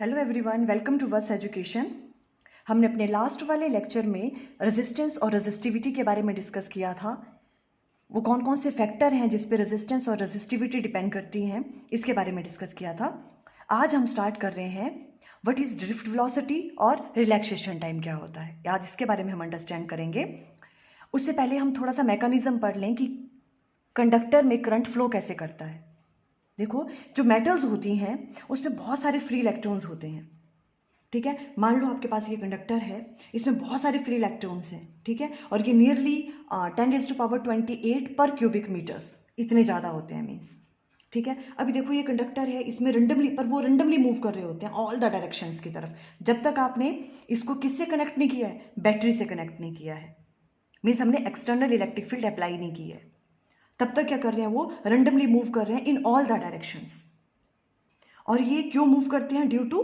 Hello everyone, welcome to verse education. हमने अपने last वाले लेक्चर में रेजिस्टेंस और रेजिस्टिविटी के बारे में डिस्कस किया था। वो कौन कौन से फैक्टर हैं जिस पे रेजिस्टेंस और रेजिस्टिविटी डिपेंड करती हैं, इसके बारे में डिस्कस किया था। आज हम स्टार्ट कर रहे हैं व्हाट इज़ ड्रिफ्ट वेलोसिटी और रिलैक्सेशन टाइम क्या होता है। आज इसके बारे में हम अंडरस्टैंड करेंगे। उससे पहले हम थोड़ा सा मैकेनिज्म पढ़ लें कि कंडक्टर में करंट फ्लो कैसे करता है। देखो, जो मेटल्स होती हैं उसमें बहुत सारे फ्री इलेक्ट्रॉन्स होते हैं। ठीक है, मान लो आपके पास ये कंडक्टर है, इसमें बहुत सारे फ्री इलेक्ट्रॉन्स हैं। ठीक है, और ये नियरली 10⁻28 पर क्यूबिक मीटर्स, इतने ज़्यादा होते हैं मीन्स। ठीक है, अभी देखो ये कंडक्टर है, इसमें वो रेंडमली मूव कर रहे होते हैं ऑल द डायरेक्शंस की तरफ, जब तक आपने इसको किससे कनेक्ट नहीं किया है, बैटरी से कनेक्ट नहीं किया है। मीन्स हमने एक्सटर्नल इलेक्ट्रिक फील्ड अप्लाई नहीं की है, तब तक क्या कर रहे हैं, वो रेंडमली मूव कर रहे हैं इन ऑल द डायरेक्शंस। और ये क्यों मूव करते हैं? ड्यू टू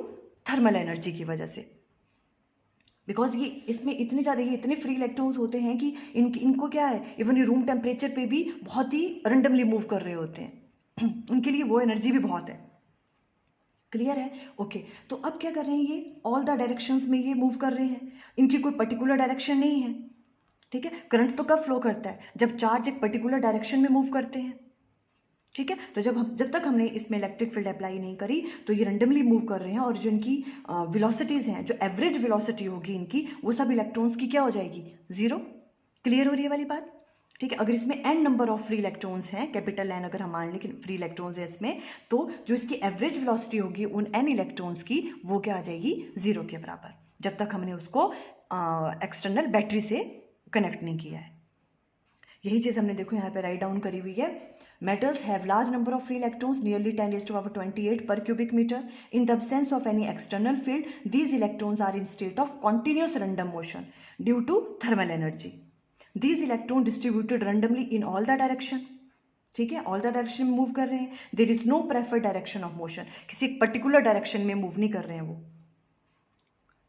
थर्मल एनर्जी की वजह से। बिकॉज ये इसमें इतने ज़्यादा, ये इतने फ्री इलेक्ट्रॉन्स होते हैं कि इनको क्या है, इवन ये रूम टेम्परेचर पे भी बहुत ही रेंडमली मूव कर रहे होते हैं उनके लिए वो एनर्जी भी बहुत है। क्लियर है? ओके, तो अब क्या कर रहे हैं, ये ऑल द डायरेक्शंस में ये मूव कर रहे हैं, इनकी कोई पर्टिकुलर डायरेक्शन नहीं है। ठीक है, करंट तो कब फ्लो करता है, जब चार्ज एक पर्टिकुलर डायरेक्शन में मूव करते हैं। ठीक है, तो जब तक हमने इसमें इलेक्ट्रिक फील्ड अप्लाई नहीं करी तो ये रेंडमली मूव कर रहे हैं, और जो इनकी वेलोसिटीज़ हैं, जो एवरेज वेलोसिटी होगी इनकी, वो सब इलेक्ट्रॉन्स की क्या हो जाएगी, जीरो। क्लियर हो रही है वाली बात? ठीक है, अगर इसमें n number of free electrons हैं, कैपिटल N अगर हम मान लें कि फ्री इलेक्ट्रॉन्स है इसमें, तो जो इसकी एवरेज वेलोसिटी होगी उन n इलेक्ट्रॉन्स की, वो क्या आ जाएगी, जीरो के बराबर, जब तक हमने उसको एक्सटर्नल बैटरी से कनेक्ट नहीं किया है। यही चीज़ हमने देखो यहाँ पे राइट डाउन करी हुई है। Metals have large number of free electrons, nearly 10⁻28 per cubic meter. In the absence of any external field, these electrons are in state of continuous random motion due to thermal energy. These electrons distributed randomly in all the direction. ठीक है, all the direction में move कर रहे हैं। There is no preferred direction of motion, किसी एक particular direction में move नहीं कर रहे हैं वो।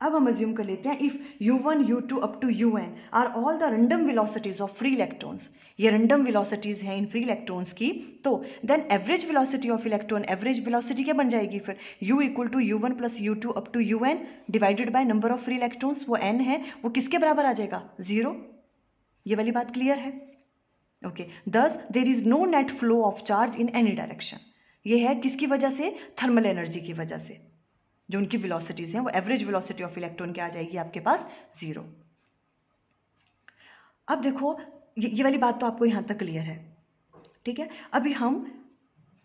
अब हम अज्यूम कर लेते हैं if u1 u2 up to un are all the random velocities of free electrons, ये रैंडम वेलोसिटीज हैं इन फ्री इलेक्ट्रॉन्स की, तो then average velocity of electron, average velocity क्या बन जाएगी फिर, u equal to u1 plus u2 up to un divided by number of free electrons, वो n है, वो किसके बराबर आ जाएगा, जीरो। ये वाली बात क्लियर है? Okay, thus there is no net flow of charge in any direction. ये है किसकी वजह से, थर्मल एनर्जी की वजह से। जो उनकी वेलोसिटीज हैं वो एवरेज वेलोसिटी ऑफ इलेक्ट्रॉन क्या आ जाएगी आपके पास, जीरो। अब देखो ये वाली बात तो आपको यहां तक क्लियर है। ठीक है, अभी हम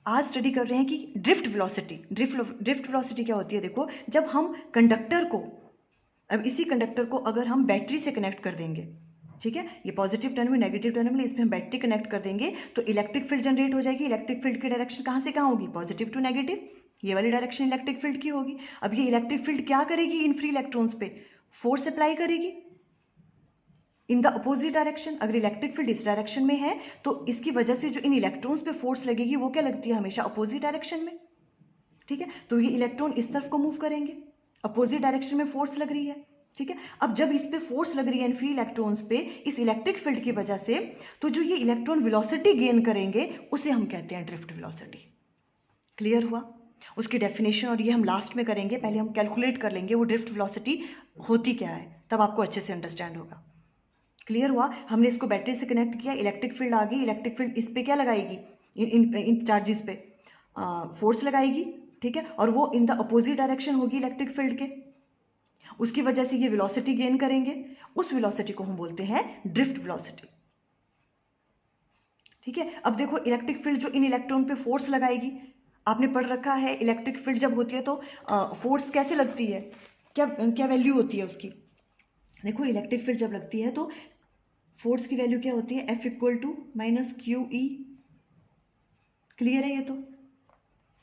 आज स्टडी कर रहे हैं कि ड्रिफ्ट वेलोसिटी। ड्रिफ्ट वेलोसिटी क्या होती है? देखो, जब हम कंडक्टर को, अब इसी कंडक्टर को अगर हम बैटरी से कनेक्ट कर देंगे, ठीक है, ये पॉजिटिव टर्मिनल नेगेटिव टर्मिनल, इसमें हम बैटरी कनेक्ट कर देंगे तो इलेक्ट्रिक फील्ड जनरेट हो जाएगी। इलेक्ट्रिक फील्ड की डायरेक्शन कहाँ से कहाँ होगी, पॉजिटिव टू नेगेटिव, ये वाली डायरेक्शन इलेक्ट्रिक फील्ड की होगी। अब ये इलेक्ट्रिक फील्ड क्या करेगी, इन फ्री इलेक्ट्रॉन्स पे फोर्स अप्लाई करेगी इन द अपोजिट डायरेक्शन। अगर इलेक्ट्रिक फील्ड इस डायरेक्शन में है तो इसकी वजह से जो इन इलेक्ट्रॉन्स पे फोर्स लगेगी वो क्या लगती है, हमेशा अपोजिट डायरेक्शन में। ठीक है, तो ये इलेक्ट्रॉन इस तरफ को मूव करेंगे, अपोजिट डायरेक्शन में फोर्स लग रही है। ठीक है, अब जब इस पे फोर्स लग रही है इन फ्री इलेक्ट्रॉन्स पे इस इलेक्ट्रिक फील्ड की वजह से, तो जो ये इलेक्ट्रॉन वेलोसिटी गेन करेंगे उसे हम कहते हैं ड्रिफ्ट वेलोसिटी। क्लियर हुआ? उसकी डेफिनेशन और ये हम लास्ट में करेंगे, पहले हम कैलकुलेट कर लेंगे वो ड्रिफ्ट वेलोसिटी होती क्या है, तब आपको अच्छे से अंडरस्टैंड होगा। क्लियर हुआ? हमने इसको बैटरी से कनेक्ट किया, इलेक्ट्रिक फील्ड आ गई, इलेक्ट्रिक फील्ड इस पे क्या लगाएगी, इन चार्जेस पे फोर्स लगाएगी। ठीक है, और वो इन द अपोजिट डायरेक्शन होगी इलेक्ट्रिक फील्ड के, उसकी वजह से ये वेलोसिटी गेन करेंगे, उस वेलोसिटी को हम बोलते हैं ड्रिफ्ट वेलोसिटी। ठीक है, अब देखो इलेक्ट्रिक फील्ड जो इन इलेक्ट्रॉन पे फोर्स लगाएगी, आपने पढ़ रखा है इलेक्ट्रिक फील्ड जब होती है तो फोर्स कैसे लगती है, क्या क्या वैल्यू होती है उसकी। देखो इलेक्ट्रिक फील्ड जब लगती है तो फोर्स की वैल्यू क्या होती है, F equal to minus q E. Clear है? ये तो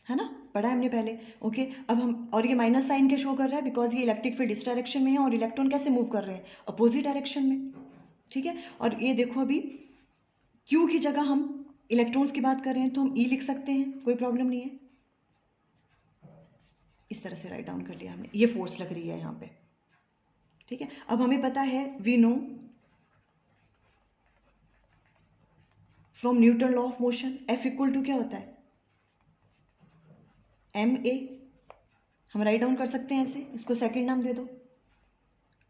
है ना, पढ़ा है हमने पहले। ओके, अब हम, और ये माइनस साइन के शो कर रहा है बिकॉज ये इलेक्ट्रिक फील्ड इस डायरेक्शन में है और इलेक्ट्रॉन कैसे मूव कर रहे हैं, अपोजिट डायरेक्शन में। ठीक है, और ये देखो अभी Q की जगह हम इलेक्ट्रॉन्स की बात कर रहे हैं तो हम E लिख सकते हैं, कोई प्रॉब्लम नहीं है। इस तरह से राइट डाउन कर लिया हमने, ये फोर्स लग रही है यहाँ पे। ठीक है, अब हमें पता है, we know from Newton law of motion, F equal to क्या होता है, ma, हम राइट डाउन कर सकते हैं ऐसे, इसको सेकंड नाम दे दो,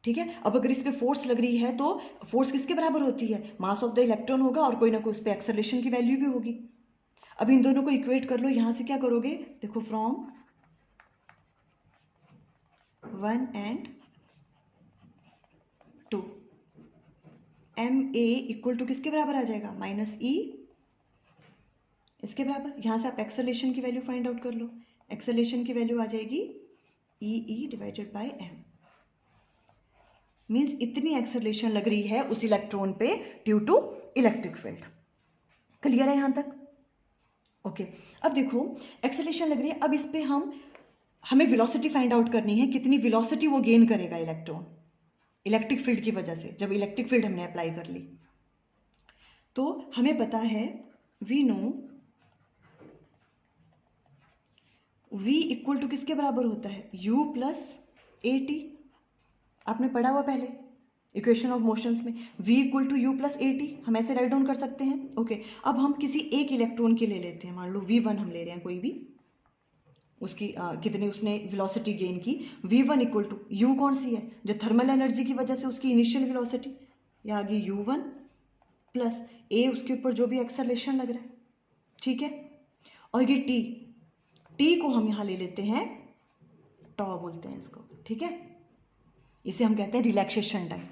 ठीक है। अब अगर इस पे फोर्स लग रही है तो फोर्स किसके बराबर होती है, मास ऑफ द इलेक्ट्रॉन होगा और कोई ना कोई उस पर एक्सेलरेशन की वैल्यू भी होगी। अब इन दोनों को इक्वेट कर लो, यहां से क्या करोगे, देखो फ्रॉम 1 and 2 ma इक्वल टू किसके बराबर आ जाएगा, माइनस ई इसके बराबर। यहां से आप एक्सेलरेशन की वैल्यू फाइंड आउट कर लो, एक्सेलरेशन की वैल्यू आ जाएगी E divided by m. Means इतनी एक्सेलरेशन लग रही है उस इलेक्ट्रॉन पे due to electric field. Clear है यहां तक? ओके अब देखो एक्सेलरेशन लग रही है, अब इस पे हमें वेलोसिटी फाइंड आउट करनी है, कितनी वेलोसिटी वो गेन करेगा इलेक्ट्रॉन इलेक्ट्रिक फील्ड की वजह से, जब इलेक्ट्रिक फील्ड हमने अप्लाई कर ली। तो हमें पता है we know v equal to किसके बराबर होता है, u प्लस ए टी। आपने पढ़ा हुआ पहले इक्वेशन ऑफ मोशंस में, v equal to u plus a t, हम ऐसे राइट डाउन कर सकते हैं। ओके अब हम किसी एक इलेक्ट्रॉन के ले लेते हैं, मान लो v1 हम ले रहे हैं कोई भी, उसकी कितनी उसने वेलोसिटी गेन की, v1 इक्वल टू u कौन सी है, जो थर्मल एनर्जी की वजह से उसकी इनिशियल वेलोसिटी, या आ गई u1 प्लस a उसके ऊपर जो भी एक्सेलरेशन लग रहा है, ठीक है। और ये t को हम यहाँ ले लेते हैं टॉ बोलते हैं इसको, ठीक है। इसे हम कहते हैं रिलैक्सेशन टाइम।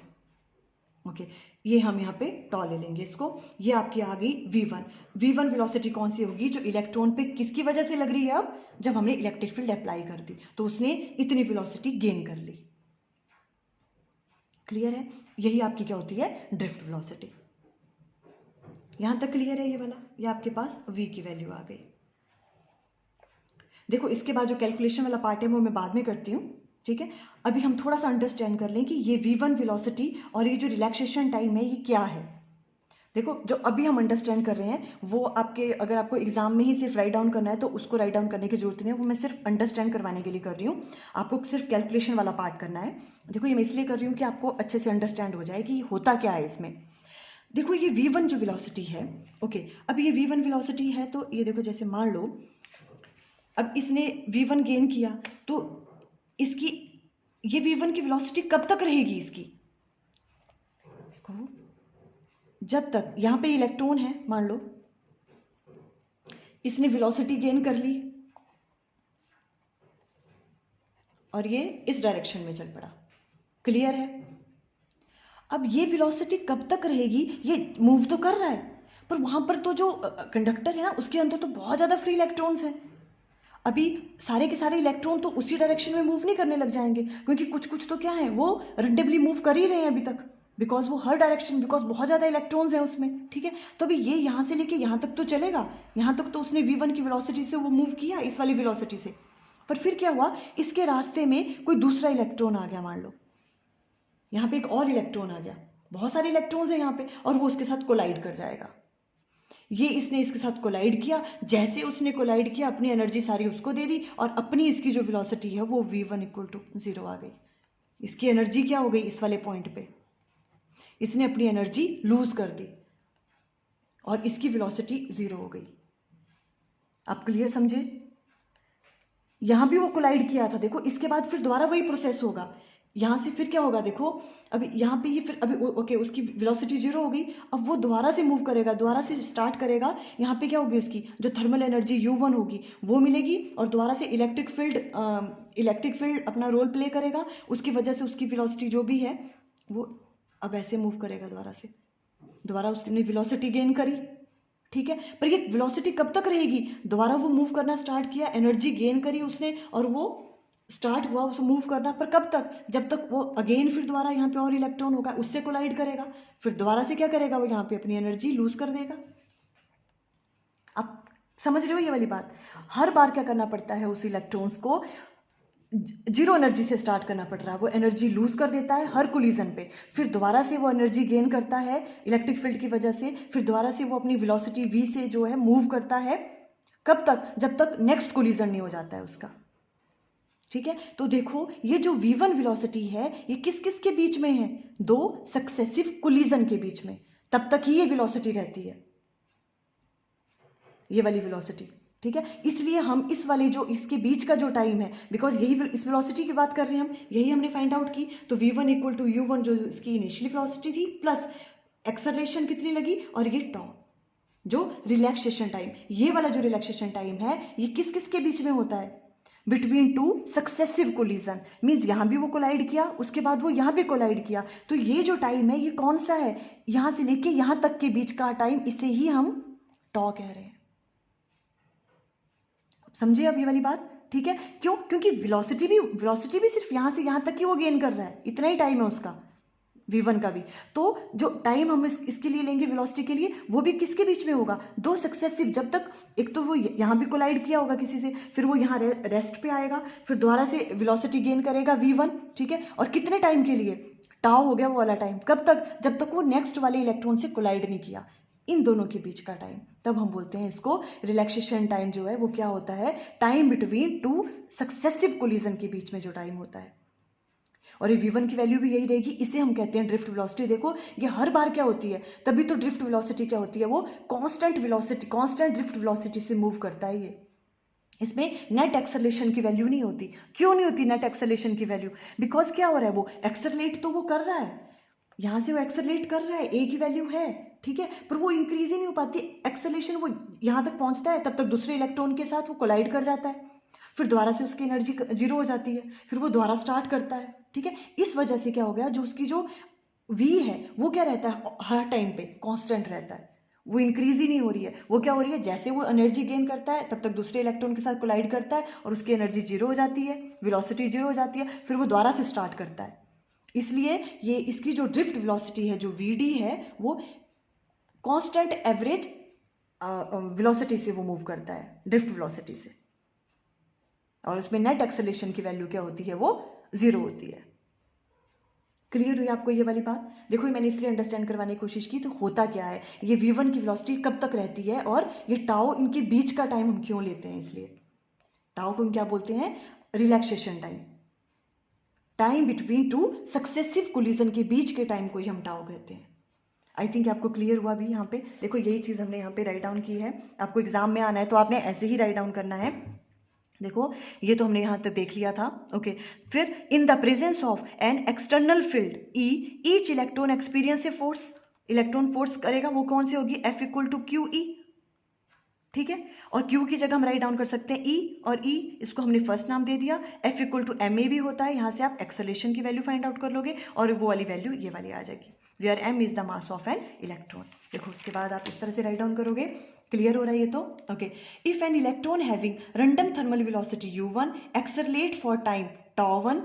ओके ये हम यहाँ पे टॉ ले लेंगे इसको। ये आपकी आ गई v1। v1 वेलोसिटी कौन सी होगी, जो इलेक्ट्रॉन पे किसकी वजह से लग रही है, अब जब हमने इलेक्ट्रिक फील्ड अप्लाई कर दी तो उसने इतनी वेलोसिटी गेन कर ली। क्लियर है? यही आपकी क्या होती है, ड्रिफ्ट वेलोसिटी। यहां तक क्लियर है ये वाला? ये आपके पास v की वैल्यू आ गई। देखो इसके बाद जो कैलकुलेशन वाला पार्ट है वो मैं बाद में करती हूँ, ठीक है। अभी हम थोड़ा सा अंडरस्टैंड कर लें कि ये v1 वेलोसिटी और ये जो रिलैक्सेशन टाइम है ये क्या है। देखो जो अभी हम अंडरस्टैंड कर रहे हैं वो आपके, अगर आपको एग्जाम में ही सिर्फ राइट डाउन करना है तो उसको राइट डाउन करने की जरूरत नहीं है, वो मैं सिर्फ अंडरस्टैंड करवाने के लिए कर रही हूँ। आपको सिर्फ कैलकुलेशन वाला पार्ट करना है। देखो ये मैं इसलिए कर रही हूँ कि आपको अच्छे से अंडरस्टैंड हो जाए कि होता क्या है इसमें। देखो ये v1 जो वेलोसिटी है, ओके अब ये v1 वेलोसिटी है तो ये देखो जैसे मान लो अब इसने v1 गेन किया तो इसकी ये v1 की वेलोसिटी कब तक रहेगी इसकी, जब तक यहाँ पे इलेक्ट्रॉन है, मान लो इसने वेलोसिटी गेन कर ली और ये इस डायरेक्शन में चल पड़ा। क्लियर है? अब ये वेलोसिटी कब तक रहेगी, ये मूव तो कर रहा है पर वहां पर तो जो कंडक्टर है ना उसके अंदर तो बहुत ज़्यादा फ्री इलेक्ट्रॉन्स हैं। अभी सारे के सारे इलेक्ट्रॉन तो उसी डायरेक्शन में मूव नहीं करने लग जाएंगे, क्योंकि कुछ कुछ तो क्या है वो रेंडमली मूव कर ही रहे हैं अभी तक, बिकॉज वो हर डायरेक्शन, बिकॉज बहुत ज़्यादा इलेक्ट्रॉन्स हैं उसमें, ठीक है। तो अभी ये यहाँ से लेके यहाँ तक तो चलेगा, यहाँ तक तो उसने v1 की वेलोसिटी से वो मूव किया इस वाली वेलोसिटी से, पर फिर क्या हुआ, इसके रास्ते में कोई दूसरा इलेक्ट्रॉन आ गया, मान लो यहाँ पे एक और इलेक्ट्रॉन आ गया, बहुत सारे इलेक्ट्रॉन्स हैं यहाँ पे, और वो उसके साथ कोलाइड कर जाएगा। ये इसने इसके साथ कोलाइड किया, जैसे उसने कोलाइड किया अपनी एनर्जी सारी उसको दे दी और अपनी इसकी जो वेलोसिटी है वो v1 इक्वल टू 0 आ गई। इसकी एनर्जी क्या हो गई, इस वाले पॉइंट पे इसने अपनी एनर्जी लूज कर दी और इसकी वेलोसिटी 0 हो गई। आप क्लियर समझे? यहां भी वो कोलाइड किया था, देखो इसके बाद फिर दोबारा वही प्रोसेस होगा। यहाँ से फिर क्या होगा, देखो अभी यहाँ पे ये फिर अभी ओके उसकी वेलोसिटी 0 हो गई, अब वो दोबारा से मूव करेगा, दोबारा से स्टार्ट करेगा। यहाँ पे क्या होगी, उसकी जो थर्मल एनर्जी u1 होगी वो मिलेगी और दोबारा से इलेक्ट्रिक फील्ड अपना रोल प्ले करेगा, उसकी वजह से उसकी वेलोसिटी जो भी है वो अब ऐसे मूव करेगा, दोबारा उसने वेलोसिटी गेन करी, ठीक है। पर ये वेलोसिटी कब तक रहेगी, दोबारा वो मूव करना स्टार्ट किया, एनर्जी गेन करी उसने और वो स्टार्ट हुआ उसे मूव करना, पर कब तक, जब तक वो अगेन फिर दोबारा यहाँ पे और इलेक्ट्रॉन होगा उससे कोलाइड करेगा, फिर दोबारा से क्या करेगा, वो यहाँ पे अपनी एनर्जी लूज कर देगा। आप समझ रहे हो ये वाली बात? हर बार क्या करना पड़ता है, उस इलेक्ट्रॉन्स को 0 एनर्जी से स्टार्ट करना पड़ रहा है, वो एनर्जी लूज कर देता है हर कोलिजन पे, फिर दोबारा से वो एनर्जी गेन करता है इलेक्ट्रिक फील्ड की वजह से, फिर दोबारा से वो अपनी वेलोसिटी v से जो है मूव करता है, कब तक, जब तक नेक्स्ट कोलिजन नहीं हो जाता है उसका, ठीक है। तो देखो ये जो v1 वेलोसिटी है ये किस किस के बीच में है, 2 सक्सेसिव कोलिजन के बीच में, तब तक ही ये वेलोसिटी रहती है, ये वाली वेलोसिटी। ठीक है, इसलिए हम इस वाले जो इसके बीच का जो टाइम है, बिकॉज यही इस वेलोसिटी की बात कर रहे हैं हम, यही हमने फाइंड आउट की, तो v1 इक्वल टू u1 जो इसकी इनिशियल वेलोसिटी थी प्लस एक्सेलरेशन कितनी लगी, और ये टॉ जो रिलैक्सेशन टाइम, ये वाला जो रिलैक्सेशन टाइम है ये किस किस के बीच में होता है, between two successive collision, means यहाँ भी वो कोलाइड किया, उसके बाद वो यहाँ भी कोलाइड किया, तो ये जो टाइम है ये कौन सा है, यहाँ से लेके यहाँ तक के बीच का टाइम, इसे ही हम टॉ कह रहे हैं। समझिए अब ये वाली बात, ठीक है, क्यों, क्योंकि वेलोसिटी भी सिर्फ यहाँ से यहाँ तक ही वो गेन कर रहा है, इतना ही टाइम है उसका, v1 का भी, तो जो टाइम हम इसके लिए लेंगे वेलोसिटी के लिए, वो भी किसके बीच में होगा, दो सक्सेसिव, जब तक एक तो वो यहाँ भी कोलाइड किया होगा किसी से, फिर वो यहाँ रेस्ट पे आएगा, फिर दोबारा से वेलोसिटी गेन करेगा v1, ठीक है, और कितने टाइम के लिए, टाउ हो गया वो वाला टाइम, कब तक, जब तक वो नेक्स्ट वाले इलेक्ट्रॉन से कोलाइड नहीं किया, इन दोनों के बीच का टाइम, तब हम बोलते हैं इसको रिलैक्सेशन टाइम जो है वो क्या होता है, time between two successive collision के बीच में जो टाइम होता है, और ये v1 की वैल्यू भी यही रहेगी, इसे हम कहते हैं ड्रिफ्ट वेलोसिटी। देखो ये हर बार क्या होती है, तभी तो ड्रिफ्ट वेलोसिटी क्या होती है, वो constant velocity, constant drift velocity से मूव करता है ये, इसमें नेट एक्सेलरेशन की वैल्यू नहीं होती। क्यों नहीं होती नेट एक्सेलरेशन की वैल्यू, बिकॉज क्या हो रहा है, वो एक्सेलरेट तो वो कर रहा है, यहाँ से वो एक्सेलरेट कर रहा है, ए की वैल्यू है, ठीक है, पर वो इंक्रीज ही नहीं हो पाती एक्सेलरेशन, वो यहाँ तक पहुँचता है, तब तक दूसरे इलेक्ट्रॉन के साथ वो कोलाइड कर जाता है, फिर दोबारा से उसकी एनर्जी जीरो हो जाती है, फिर वो दोबारा स्टार्ट करता है, ठीक है, इस वजह से क्या हो गया, जो उसकी जो v है वो क्या रहता है, हर टाइम पे कांस्टेंट रहता है, वो इंक्रीज ही नहीं हो रही है, वो क्या हो रही है, जैसे वो एनर्जी गेन करता है तब तक दूसरे इलेक्ट्रॉन के साथ कोलाइड करता है और उसकी एनर्जी जीरो हो जाती है, वेलोसिटी जीरो हो जाती है, फिर वो दोबारा से स्टार्ट करता है, इसलिए ये इसकी जो ड्रिफ्ट वेलोसिटी है जो vd है वो कांस्टेंट एवरेज वेलोसिटी से वो मूव करता है, ड्रिफ्ट वेलोसिटी से, और उसमें नेट एक्सेलरेशन की वैल्यू क्या होती है, वो जीरो होती है। क्लियर हुई आपको ये वाली बात, देखो मैंने इसलिए अंडरस्टैंड करवाने की कोशिश की, तो होता क्या है, ये v1 की वेलोसिटी कब तक रहती है, और ये टाउ इनके बीच का टाइम हम क्यों लेते हैं, इसलिए टाउ को हम क्या बोलते हैं, relaxation time, time between two successive collision के बीच के टाइम को ही हम टाउ कहते हैं। आई थिंक आपको क्लियर हुआ भी यहाँ पे, देखो यही चीज़ हमने यहाँ पे राइट डाउन की है, आपको एग्जाम में आना है तो आपने ऐसे ही राइट डाउन करना है। देखो ये तो हमने यहाँ तक देख लिया था, ओके, फिर in the presence of an external field E, each electron experience a force, electron force करेगा, वो कौन सी होगी, F equal to q E, ठीक है, और Q की जगह हम राइट डाउन कर सकते हैं E, और E इसको हमने फर्स्ट नाम दे दिया, F इक्वल टू ma भी होता है, यहाँ से आप एक्सेलरेशन की वैल्यू फाइंड आउट कर लोगे, और वो वाली वैल्यू ये वाली आ जाएगी, where m is the mass of an electron. देखो उसके बाद आप इस तरह से राइट डाउन करोगे, क्लियर हो रहा है ये तो, okay, if an electron having random thermal velocity u1 accelerate for time τ1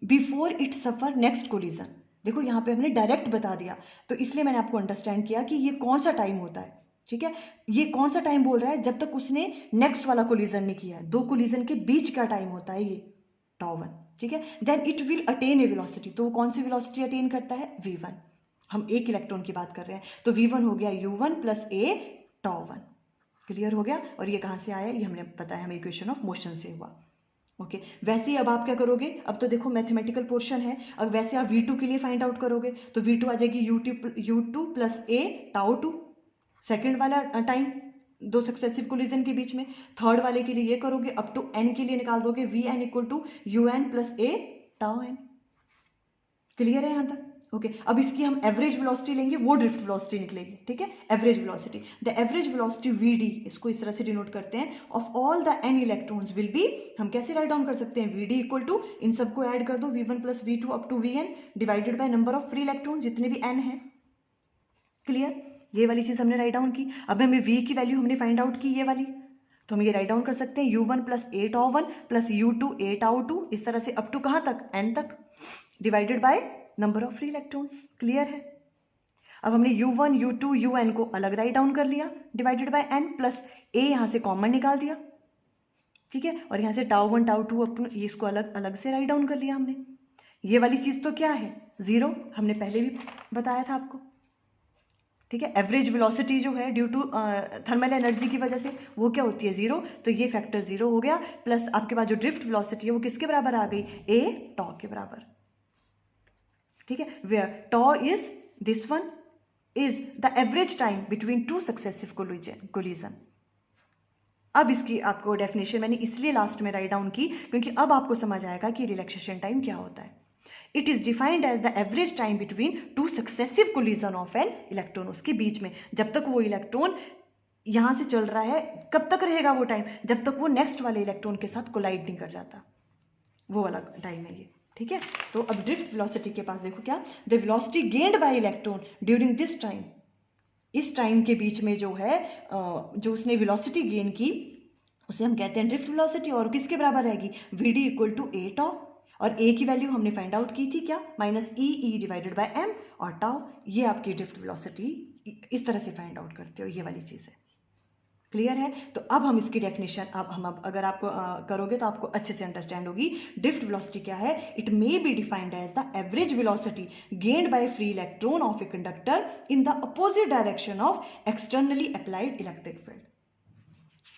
before it suffer next collision, देखो यहाँ पे हमने डायरेक्ट बता दिया, तो इसलिए मैंने आपको अंडरस्टैंड किया कि ये कौन सा टाइम होता है, ठीक है, ये कौन सा टाइम बोल रहा है, जब तक उसने नेक्स्ट वाला कोलिजन नहीं किया, दो कोलिजन के बीच का टाइम होता है ये τ1, ठीक है, then it will attain a velocity, तो वो कौन सी वेलोसिटी अटेन करता है, v1, हम एक इलेक्ट्रॉन की बात कर रहे हैं, तो v1 हो गया u1 प्लस a τ1, क्लियर हो गया, और ये कहाँ से आया, ये हमने पता है, हमें इक्वेशन ऑफ मोशन से हुआ, ओके, वैसे ही अब आप क्या करोगे, अब तो देखो मैथमेटिकल पोर्शन है, अब वैसे आप v2 के लिए फाइंड आउट करोगे, तो v2 आ जाएगी u2 प्लस a τ2, सेकेंड वाला टाइम दो सक्सेसिव कोलिजन के बीच में, थर्ड वाले के लिए ये करोगे, अप टू n के लिए निकाल दोगे vn equal to un plus a τn, clear है यहाँ तक, ओके, अब इसकी हम एवरेज वेलोसिटी लेंगे, वो ड्रिफ्ट वेलोसिटी निकलेगी, ठीक है, average velocity, the average velocity vd, इसको इस तरह से डिनोट करते हैं, of all the n electrons will be, हम कैसे राइट डाउन कर सकते हैं, vd इक्वल टू, इन सबको ऐड कर दो, v1 plus v2 up to vn divided by number of free electrons, जितने भी n है, क्लियर, ये वाली चीज हमने राइट डाउन की। अब हमें v की वैल्यू हमने फाइंड आउट की, ये वाली, तो हम ये राइट डाउन कर सकते हैं, u1 plus a τ1 plus u2 a τ2, इस तरह से अप टू कहाँ तक, n तक, divided by number of free electrons, clear है। अब हमने u1 u2 un को अलग राइट डाउन कर लिया, divided by n plus a यहाँ से कॉमन निकाल दिया, ठीक है, और यहाँ से τ1 τ2 अपन इसको अलग अलग से राइट डाउन कर लिया हमने। ये वाली चीज तो क्या है, जीरो, हमने पहले भी बताया था आपको, ठीक है, एवरेज वेलोसिटी जो है ड्यू टू थर्मल एनर्जी की वजह से वो क्या होती है, जीरो, तो ये फैक्टर जीरो हो गया, प्लस आपके पास जो ड्रिफ्ट वेलोसिटी है वो किसके बराबर आ गई, a τ के बराबर, ठीक है, where τ is this one is the average time between two successive collision, अब इसकी आपको डेफिनेशन मैंने इसलिए लास्ट में राइट डाउन की क्योंकि अब आपको समझ आएगा कि रिलैक्सेशन टाइम क्या होता है। It is defined as the average time between two successive collision of an electron, उसके बीच में जब तक वो इलेक्ट्रॉन यहाँ से चल रहा है, कब तक रहेगा वो टाइम, जब तक वो नेक्स्ट वाले इलेक्ट्रॉन के साथ कोलाइड नहीं कर जाता, वो वाला टाइम है ये, ठीक है। तो अब ड्रिफ्ट वेलोसिटी के पास देखो क्या, the velocity gained bye electron during this time, इस टाइम के बीच में जो है जो उसने वेलोसिटी गेन की उसे हम कहते हैं ड्रिफ्ट वेलोसिटी, और किसके बराबर रहेगी, v d equal to a tau, और ए की वैल्यू हमने फाइंड आउट की थी क्या, minus e divided by m, और टाउ ये आपकी ड्रिफ्ट वेलोसिटी, इस तरह से फाइंड आउट करते हो, ये वाली चीज़ है। क्लियर है। तो अब हम इसकी डेफिनेशन अगर आप करोगे तो आपको अच्छे से अंडरस्टैंड होगी। ड्रिफ्ट वेलोसिटी क्या है, it may be defined as the average velocity gained by free electron of a conductor in the opposite direction of externally applied electric field.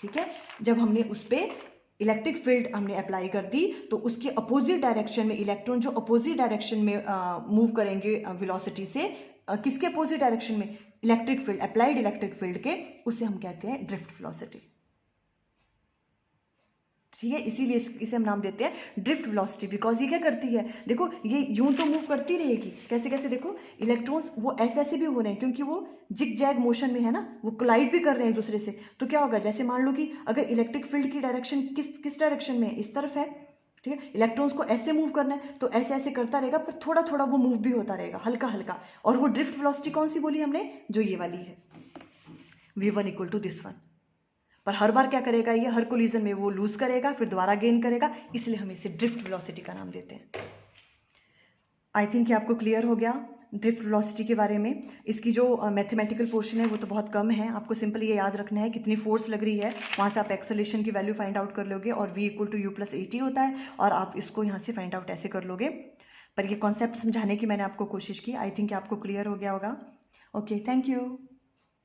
ठीक है, जब हमने उस पर इलेक्ट्रिक फील्ड हमने अप्लाई कर दी तो उसके अपोजिट डायरेक्शन में इलेक्ट्रॉन जो अपोजिट डायरेक्शन में मूव करेंगे वेलोसिटी से, किसके अपोजिट डायरेक्शन में, electric field, applied electric field के, उसे हम कहते हैं ड्रिफ्ट वेलोसिटी। ठीक है, इसीलिए इसे हम नाम देते हैं ड्रिफ्ट वेलोसिटी, बिकॉज ये क्या करती है, देखो ये यूं तो मूव करती रहेगी, कैसे कैसे, देखो इलेक्ट्रॉन्स वो ऐसे ऐसे भी हो रहे हैं क्योंकि वो जिग जैग मोशन में है ना, वो कोलाइड भी कर रहे हैं एक दूसरे से। तो क्या होगा, जैसे मान लो कि अगर इलेक्ट्रिक फील्ड की डायरेक्शन किस डायरेक्शन में है, इस तरफ है, ठीक है, इलेक्ट्रॉन्स को ऐसे मूव करना है तो ऐसे ऐसे करता रहेगा, पर थोड़ा थोड़ा वो मूव भी होता रहेगा, हल्का हल्का, और वो ड्रिफ्ट वेलोसिटी कौन सी बोली हमने, जो ये वाली है, v1 equal to this one. पर हर बार क्या करेगा ये, हर कोलिजन में वो लूज करेगा फिर दोबारा गेन करेगा, इसलिए हम इसे ड्रिफ्ट वेलोसिटी का नाम देते हैं। आई थिंक कि आपको क्लियर हो गया ड्रिफ्ट वेलोसिटी के बारे में। इसकी जो मैथमेटिकल पोर्शन है वो तो बहुत कम है, आपको सिंपल ये याद रखना है कितनी फोर्स लग रही है, वहाँ से आप एक्सेलेरेशन की वैल्यू फाइंड आउट कर लोगे, और v equal to u plus a t होता है, और आप इसको यहाँ से फाइंड आउट ऐसे कर लोगे। पर ये कॉन्सेप्ट समझाने की मैंने आपको कोशिश की, आई थिंक आपको क्लियर हो गया होगा। Okay, thank you.